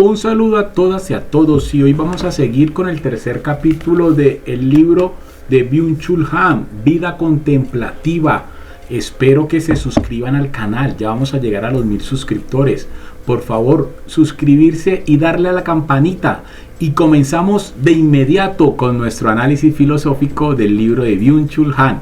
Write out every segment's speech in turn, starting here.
Un saludo a todas y a todos, y hoy vamos a seguir con el tercer capítulo del libro de Byung-Chul Han, Vida Contemplativa. Espero que se suscriban al canal, ya vamos a llegar a los 1000 suscriptores. Por favor, suscribirse y darle a la campanita. Y comenzamos de inmediato con nuestro análisis filosófico del libro de Byung-Chul Han.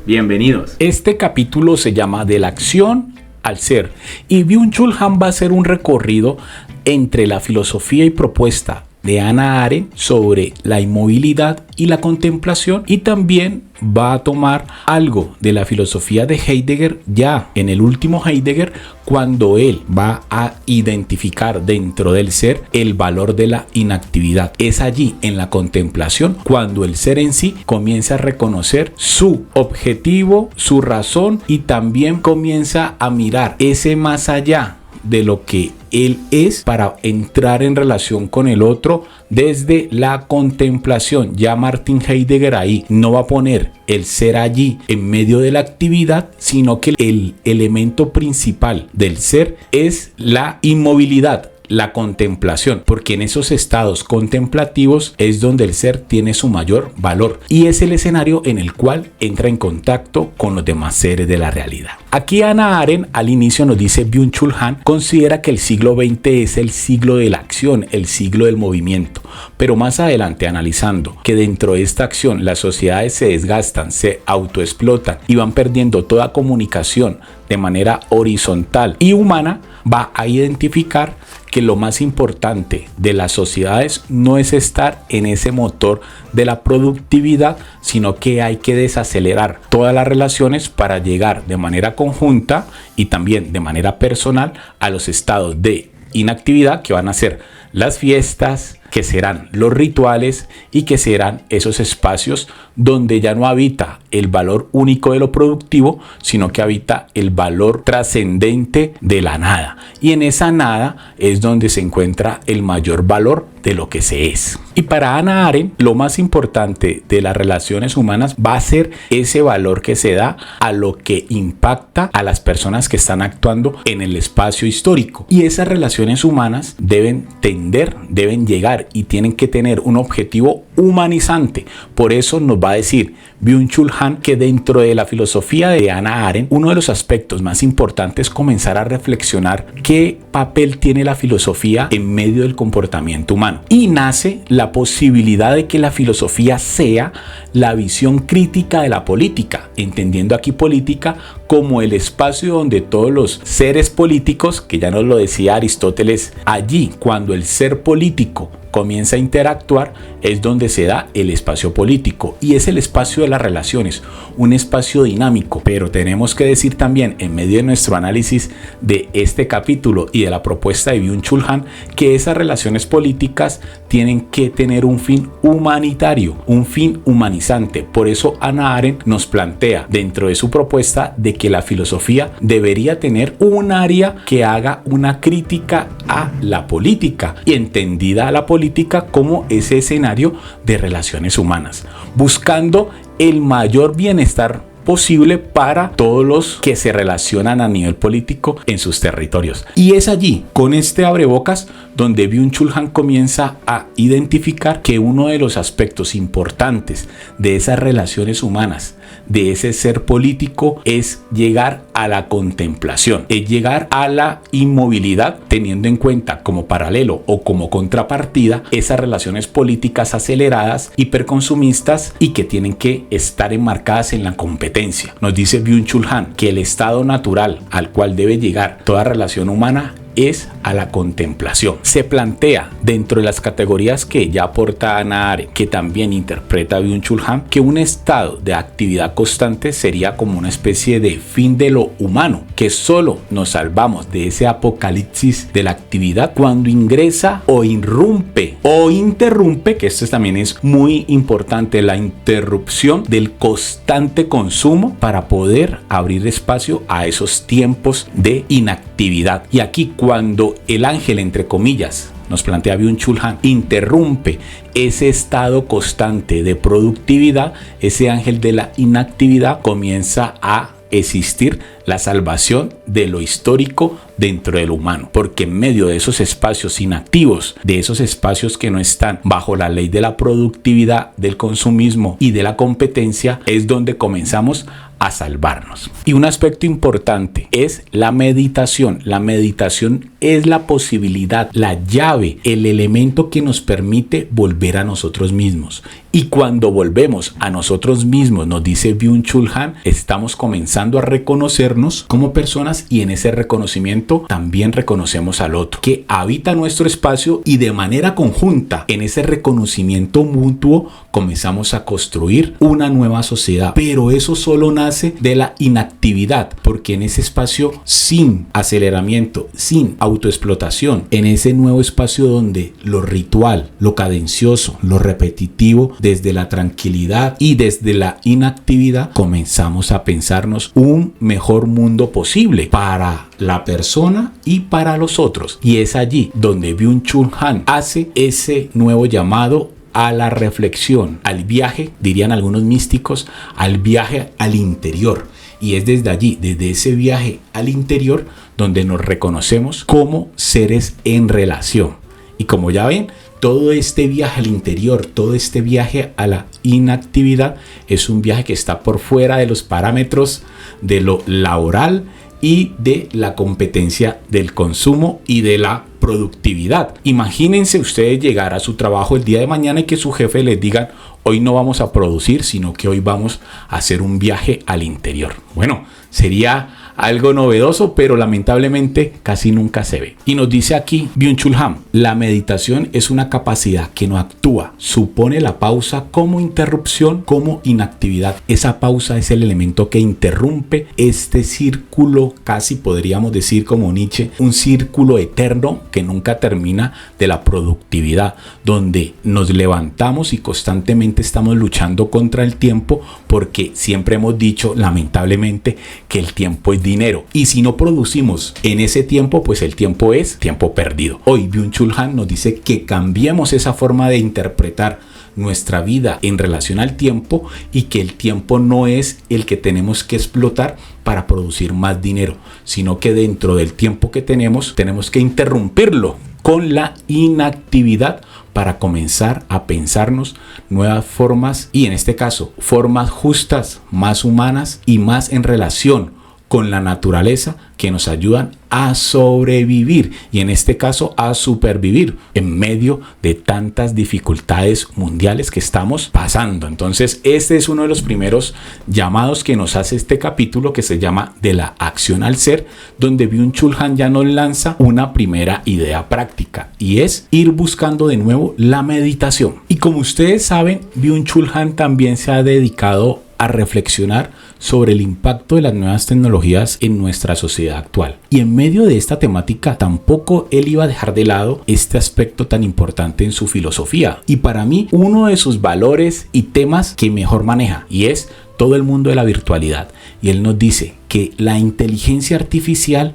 Bienvenidos. Este capítulo se llama De la acción al ser, y Byung-Chul Han va a hacer un recorrido entre la filosofía y propuesta de Hannah Arendt sobre la inmovilidad y la contemplación, y también va a tomar algo de la filosofía de Heidegger, ya en el último Heidegger, cuando él va a identificar dentro del ser el valor de la inactividad. Es allí, en la contemplación, cuando el ser en sí comienza a reconocer su objetivo, su razón, y también comienza a mirar ese más allá de lo que él es para entrar en relación con el otro desde la contemplación. Ya Martin Heidegger ahí no va a poner el ser allí en medio de la actividad, sino que el elemento principal del ser es la inmovilidad, la contemplación, porque en esos estados contemplativos es donde el ser tiene su mayor valor y es el escenario en el cual entra en contacto con los demás seres de la realidad. Aquí Hannah Arendt al inicio nos dice: Byung-Chul Han considera que el siglo XX es el siglo de la acción, el siglo del movimiento, pero más adelante, analizando que dentro de esta acción las sociedades se desgastan, se autoexplotan y van perdiendo toda comunicación de manera horizontal y humana, va a identificar que lo más importante de las sociedades no es estar en ese motor de la productividad, sino que hay que desacelerar todas las relaciones para llegar de manera conjunta y también de manera personal a los estados de inactividad, que van a ser las fiestas, que serán los rituales y que serán esos espacios donde ya no habita el valor único de lo productivo, sino que habita el valor trascendente de la nada. Y en esa nada es donde se encuentra el mayor valor de lo que se es. Y para Hannah Arendt, lo más importante de las relaciones humanas va a ser ese valor que se da a lo que impacta a las personas que están actuando en el espacio histórico. Y esas relaciones humanas deben tender, deben llegar y tienen que tener un objetivo humanizante. Por eso nos va a decir Byung-Chul Han que dentro de la filosofía de Hannah Arendt, uno de los aspectos más importantes es comenzar a reflexionar qué papel tiene la filosofía en medio del comportamiento humano. Y nace la posibilidad de que la filosofía sea la visión crítica de la política, entendiendo aquí política como el espacio donde todos los seres políticos, que ya nos lo decía Aristóteles, allí cuando el ser político comienza a interactuar es donde se da el espacio político, y es el espacio de las relaciones, un espacio dinámico. Pero tenemos que decir también, en medio de nuestro análisis de este capítulo y de la propuesta de Byung-Chul Han, que esas relaciones políticas tienen que tener un fin humanitario, un fin humanizante. Por eso Hannah Arendt nos plantea dentro de su propuesta de que la filosofía debería tener un área que haga una crítica a la política, y entendida a la política como ese escenario de relaciones humanas, buscando el mayor bienestar posible para todos los que se relacionan a nivel político en sus territorios. Y es allí, con este abrebocas, donde Byung-Chul Han comienza a identificar que uno de los aspectos importantes de esas relaciones humanas, de ese ser político, es llegar a la contemplación, es llegar a la inmovilidad, teniendo en cuenta como paralelo o como contrapartida esas relaciones políticas aceleradas, hiperconsumistas, y que tienen que estar enmarcadas en la competencia. Nos dice Byung-Chul Han que el estado natural al cual debe llegar toda relación humana es a la contemplación. Se plantea dentro de las categorías que ya aporta Hannah Arendt, que también interpreta Byung-Chul Han, que un estado de actividad constante sería como una especie de fin de lo humano, que solo nos salvamos de ese apocalipsis de la actividad cuando ingresa o irrumpe o interrumpe, que esto también es muy importante, la interrupción del constante consumo para poder abrir espacio a esos tiempos de inactividad. Y aquí, cuando el ángel, entre comillas, nos plantea Byung-Chul Han, interrumpe ese estado constante de productividad, ese ángel de la inactividad comienza a existir la salvación de lo histórico dentro del humano, porque en medio de esos espacios inactivos, de esos espacios que no están bajo la ley de la productividad, del consumismo y de la competencia, es donde comenzamos a salvarnos. Y un aspecto importante es la meditación. La meditación es la posibilidad, la llave, el elemento que nos permite volver a nosotros mismos. Y cuando volvemos a nosotros mismos, nos dice Byung-Chul Han, estamos comenzando a reconocernos como personas, y en ese reconocimiento también reconocemos al otro que habita nuestro espacio, y de manera conjunta, en ese reconocimiento mutuo, comenzamos a construir una nueva sociedad. Pero eso solo nace de la inactividad, porque en ese espacio sin aceleramiento, sin autoexplotación, en ese nuevo espacio donde lo ritual, lo cadencioso, lo repetitivo, desde la tranquilidad y desde la inactividad, comenzamos a pensarnos un mejor mundo posible para la persona y para los otros. Y es allí donde Byung-Chul Han hace ese nuevo llamado a la reflexión, al viaje, dirían algunos místicos, al viaje al interior. Y es desde allí, desde ese viaje al interior, donde nos reconocemos como seres en relación. Y como ya ven, todo este viaje al interior, todo este viaje a la inactividad, es un viaje que está por fuera de los parámetros de lo laboral y de la competencia del consumo y de la productividad. Imagínense ustedes llegar a su trabajo el día de mañana y que su jefe les diga: hoy no vamos a producir, sino que hoy vamos a hacer un viaje al interior. Bueno, sería algo novedoso, pero lamentablemente casi nunca se ve. Y nos dice aquí Byung-Chul Han, la meditación es una capacidad que no actúa, supone la pausa como interrupción, como inactividad. Esa pausa es el elemento que interrumpe este círculo, casi podríamos decir como Nietzsche, un círculo eterno que nunca termina, de la productividad, donde nos levantamos y constantemente estamos luchando contra el tiempo, porque siempre hemos dicho, lamentablemente, que el tiempo es dinero, y si no producimos en ese tiempo, pues el tiempo es tiempo perdido. Hoy Byung-Chul Han nos dice que cambiemos esa forma de interpretar nuestra vida en relación al tiempo, y que el tiempo no es el que tenemos que explotar para producir más dinero, sino que dentro del tiempo que tenemos que interrumpirlo con la inactividad para comenzar a pensarnos nuevas formas, y en este caso formas justas, más humanas y más en relación con la naturaleza, que nos ayudan a sobrevivir, y en este caso a supervivir en medio de tantas dificultades mundiales que estamos pasando. Entonces este es uno de los primeros llamados que nos hace este capítulo, que se llama De la acción al ser, donde Byung-Chul Han ya nos lanza una primera idea práctica, y es ir buscando de nuevo la meditación. Y como ustedes saben, Byung-Chul Han también se ha dedicado a reflexionar sobre el impacto de las nuevas tecnologías en nuestra sociedad actual. Y en medio de esta temática, tampoco él iba a dejar de lado este aspecto tan importante en su filosofía. Y para mí, uno de sus valores y temas que mejor maneja, y es todo el mundo de la virtualidad. Y él nos dice que la inteligencia artificial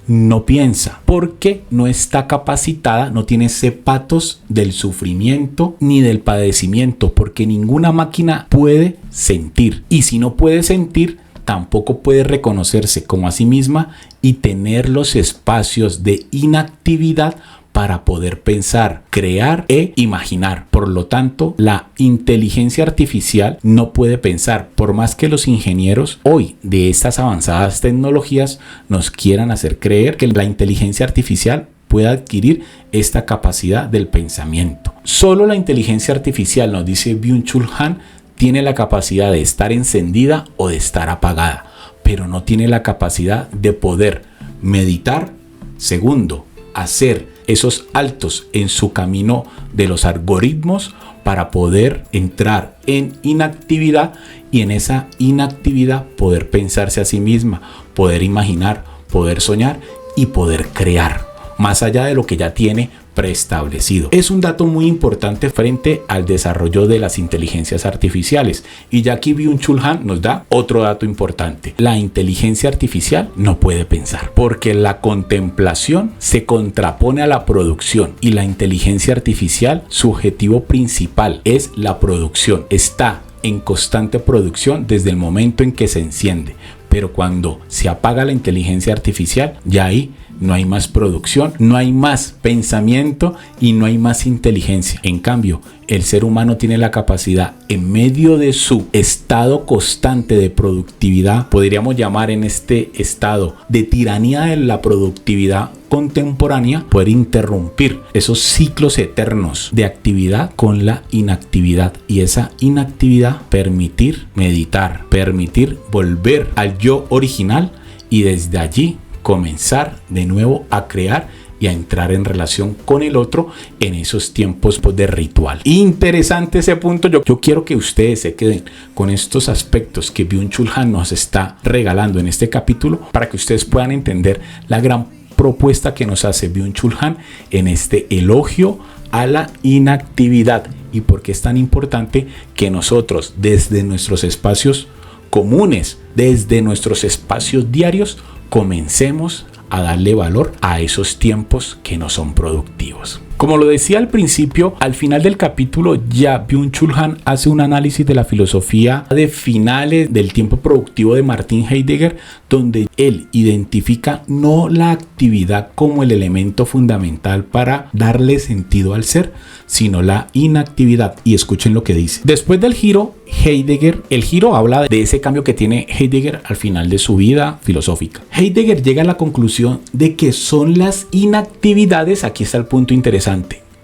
no piensa, porque no está capacitada, no tiene zapatos del sufrimiento ni del padecimiento, porque ninguna máquina puede sentir, y si no puede sentir, tampoco puede reconocerse como a sí misma y tener los espacios de inactividad para poder pensar, crear e imaginar. Por lo tanto, la inteligencia artificial no puede pensar, por más que los ingenieros hoy de estas avanzadas tecnologías nos quieran hacer creer que la inteligencia artificial puede adquirir esta capacidad del pensamiento. Solo la inteligencia artificial, nos dice Byung-Chul Han, tiene la capacidad de estar encendida o de estar apagada, pero no tiene la capacidad de poder meditar. Segundo, hacer esos altos en su camino de los algoritmos para poder entrar en inactividad, y en esa inactividad poder pensarse a sí misma, poder imaginar, poder soñar y poder crear más allá de lo que ya tiene preestablecido. Es un dato muy importante frente al desarrollo de las inteligencias artificiales, y ya aquí Byung-Chul Han nos da otro dato importante. La inteligencia artificial no puede pensar, porque la contemplación se contrapone a la producción, y la inteligencia artificial, su objetivo principal es la producción. Está en constante producción desde el momento en que se enciende, Pero cuando se apaga la inteligencia artificial, ya ahí no hay más producción, no hay más pensamiento y no hay más inteligencia. En cambio, el ser humano tiene la capacidad, en medio de su estado constante de productividad, podríamos llamar en este estado de tiranía de la productividad contemporánea, poder interrumpir esos ciclos eternos de actividad con la inactividad, y esa inactividad permitir meditar, permitir volver al yo original y desde allí comenzar de nuevo a crear y a entrar en relación con el otro en esos tiempos de ritual. Interesante ese punto. Yo quiero que ustedes se queden con estos aspectos que Byung-Chul Han nos está regalando en este capítulo para que ustedes puedan entender la gran propuesta que nos hace Byung-Chul Han en este elogio a la inactividad y por qué es tan importante que nosotros desde nuestros espacios comunes, desde nuestros espacios diarios, comencemos a darle valor a esos tiempos que no son productivos. Como lo decía al principio, al final del capítulo ya Byung-Chul Han hace un análisis de la filosofía de finales del tiempo productivo de Martin Heidegger, donde él identifica no la actividad como el elemento fundamental para darle sentido al ser, sino la inactividad. Y escuchen lo que dice. Después del giro, Heidegger, el giro habla de ese cambio que tiene Heidegger al final de su vida filosófica. Heidegger llega a la conclusión de que son las inactividades, aquí está el punto interesante,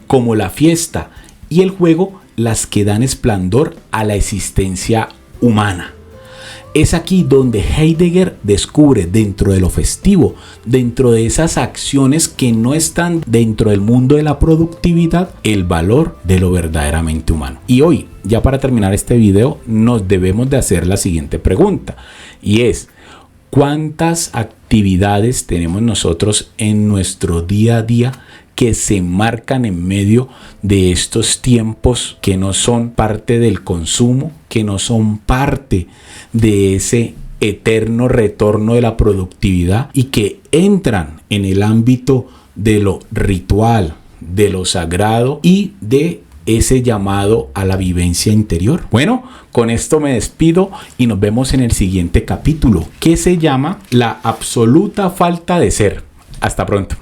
como la fiesta y el juego, las que dan esplendor a la existencia humana. Es aquí donde Heidegger descubre dentro de lo festivo, dentro de esas acciones que no están dentro del mundo de la productividad, el valor de lo verdaderamente humano. Y hoy, ya para terminar este video, nos debemos de hacer la siguiente pregunta, y es: ¿cuántas actividades tenemos nosotros en nuestro día a día que se marcan en medio de estos tiempos que no son parte del consumo, que no son parte de ese eterno retorno de la productividad y que entran en el ámbito de lo ritual, de lo sagrado y de ese llamado a la vivencia interior? Bueno, con esto me despido y nos vemos en el siguiente capítulo, que se llama La absoluta falta de ser. Hasta pronto.